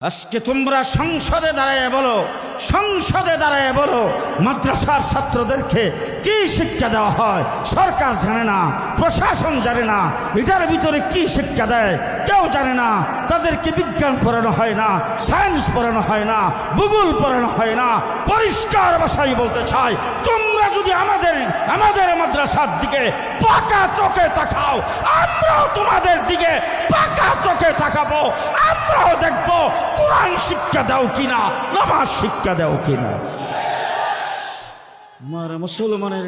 আজকে তোমরা সংসদে দাঁড়ায় বলো মাদ্রাসার ছাত্রদেরকে কি শিক্ষা দেওয়া হয় সরকার জানে না, প্রশাসন জানে না, এটার ভিতরে কি শিক্ষা দেয় কেউ জানে না। তাদেরকে বিজ্ঞান পড়ানো হয় না, সায়েন্স পড়ানো হয় না, ভূগোল পড়ানো হয় না। পরিষ্কার ভাষায় বলতে চাই, তোমরা যদি আমাদের মাদ্রাসার দিকে পাকা চোখে তাকাও, আমরাও তোমাদের দিকে পাকা চোখে তাকাবো। আমরাও দেখবো কোরআন শিক্ষা দাও কিনা, নামাজ শিক্ষা দাও কিনা। আমার মুসলমানের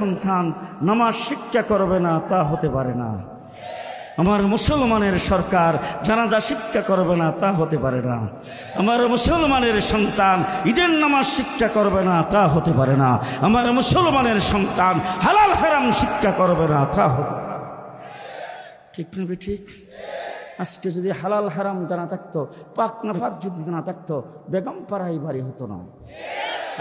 সন্তান নামাজ শিক্ষা করবে না তা হতে পারে না। আমার মুসলমানের সরকার জানাজা শিক্ষা করবে না তা হতে পারে না। আমার মুসলমানের সন্তান ঈদের নামাজ শিক্ষা করবে না তা হতে পারে না। আমার মুসলমানের সন্তান হালাল হারাম শিক্ষা করবে না তা হতে পারে। ঠিক না ঠিক? আজকে যদি হালাল হারাম জানা থাকতো, পাক না পাক যদি জানা থাকতো, বেগম পাড়াই বাড়ি হতো না।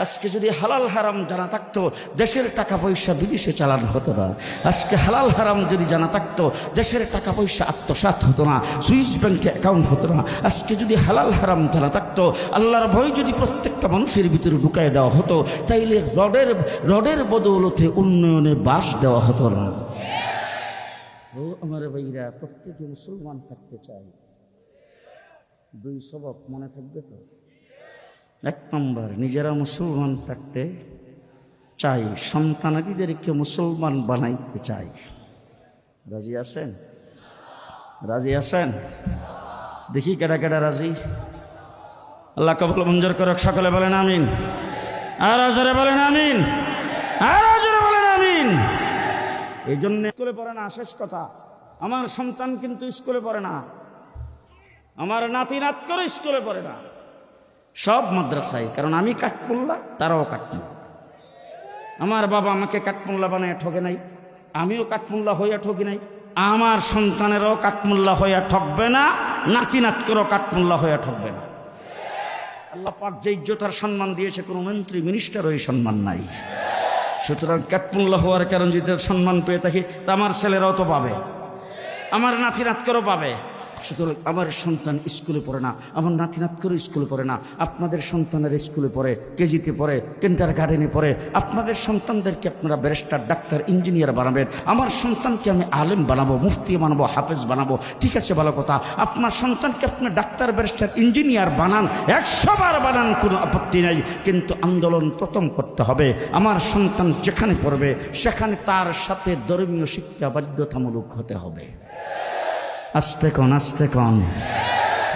আজকে যদি হালাল হারাম জানা থাকতো, দেশের টাকা পয়সা বিদেশে চালানো হতো না। আজকে হালাল হারাম যদি জানা থাকতো, দেশের টাকা পয়সা আত্মসাৎ হতো না, সুইস ব্যাংকে অ্যাকাউন্ট হতো না। আজকে যদি হালাল হারাম জানা থাকতো, আল্লাহর ভয় যদি প্রত্যেকটা মানুষের ভিতরে ঢুকায় দেওয়া হতো, তাইলে রডের বদৌলতে উন্নয়নে বাস দেওয়া হতো না। ও আমার ভাইরা, প্রত্যেকে মুসলমান থাকতে চাই। দুই সবক মনে থাকবে তো। এক নম্বর, নিজেরা মুসলমান থাকতে চাই, সন্তানাদিদেরকে মুসলমান বানাইতে চাই। রাজি আছেন? রাজি আছেন? দেখি কেডা কেডা রাজি। আল্লাহ কবুল মঞ্জুর করুক। সকলে বলেন আমিন। আর আজরে বলেন আমিন। আর আজরে বলেন আমিন। এই জন্য স্কুলে পড়ে না, শেষ কথা। আমার সন্তান কিন্তু স্কুলে পড়ে না, আমার নাতি নাত করে স্কুলে পড়ে না, সব মাদ্রাসায়। কারণ আমি কাঠমোল্লা, তারাও কাঠমোল্লা। আমার বাবা আমাকে কাঠমোল্লা বানায় ঠকে নাই, আমিও কাঠমোল্লা হইয়া ঠকি নাই। আমার সন্তানেরও কাঠমোল্লা হইয়া ঠকবে না, নাতি নাত করেও কাঠমোল্লা হইয়া ঠকবে না। আল্লাহ পাক যে ইজ্জত আর সম্মান দিয়েছে, কোনো মন্ত্রী মিনিস্টারও এই সম্মান নাই। সুতরাং কাঠমোল্লা হওয়ার কারণ যদি সম্মান পেয়ে থাকি, তা আমার ছেলেরাও তো পাবে, আমার নাতি নাত করেও পাবে। সুতরাং আমার সন্তান স্কুলে পড়ে না, আমার নাতি নাত করে স্কুলে পড়ে না। আপনাদের সন্তানের স্কুলে পড়ে, কেজিতে পড়ে, কিন্ডার গার্ডেনে পড়ে। আপনাদের সন্তানদেরকে আপনারা ব্যারিস্টার, ডাক্তার, ইঞ্জিনিয়ার বানাবেন। আমার সন্তানকে আমি আলেম বানাবো, মুফতি বানাবো, হাফেজ বানাবো। ঠিক আছে, ভালো কথা। আপনার সন্তানকে আপনি ডাক্তার, ব্যারিস্টার, ইঞ্জিনিয়ার বানান, 100 বার বানান, কোনো আপত্তি নাই। কিন্তু আন্দোলন প্রথম করতে হবে। আমার সন্তান যেখানে পড়বে সেখানে তার সাথে ধর্মীয় শিক্ষা বাধ্যতামূলক হতে হবে। আস্তে কন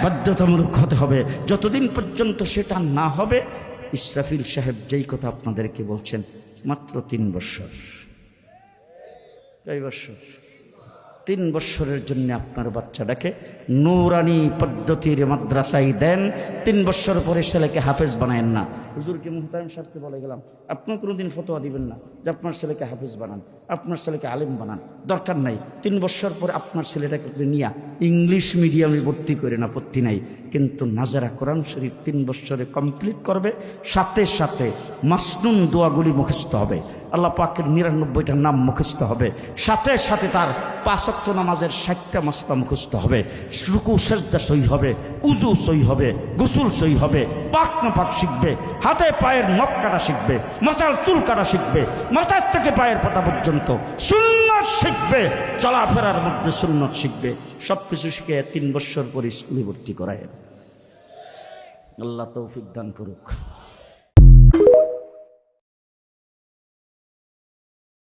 বাধ্যতামূলক হতে হবে। যতদিন পর্যন্ত সেটা না হবে, ইসরাফিল সাহেব যেই কথা আপনাদেরকে বলছেন, মাত্র 3 বছর। কয় বছর? 3 বছরের জন্য আপনার বাচ্চাটাকে নূরানি পদ্ধতির মাদ্রাসায় দেন। 3 বছর পরে ছেলেকে হাফেজ বানায়েন না। হুজুরকে মুহতারাম সাহেবকে বলে গেলাম, আপনিও কোনোদিন ফতোয়া দিবেন না যে আপনার ছেলেকে হাফেজ বানান, আপনার ছেলেকে আলেম বানান। দরকার নাই। 3 বছর পরে আপনার ছেলেটাকে নিয়ে ইংলিশ মিডিয়ামে ভর্তি করে না, আপত্তি নাই। কিন্তু নাজারা কোরআন শরীফ 3 বছরে কমপ্লিট করবে। সাথে সাথে মাসনুন দোয়াগুলি মুখস্থ হবে, আল্লাহ পাকের 99টা নাম মুখস্থ হবে। সাথে সাথে তার 5 ওয়াক্ত নামাজের 60টা মাসলা মুখস্থ হবে। রুকু সেজদা সই হবে, উজু সই হবে, গোসল সই হবে, পাক না পাক শিখবে, হাতে পায়ের নখ কাটা শিখবে, মাথার চুল কাটা শিখবে, মাথার থেকে পায়ের পাতা পর্যন্ত সুন্নাত শিখবে, চলাফেরার মধ্যে সুন্নাত শিখবে। সবকিছু শিখে 3 বছর পরে স্কুলে ভর্তি করায়। আল্লাহ তৌফিক দান করুক।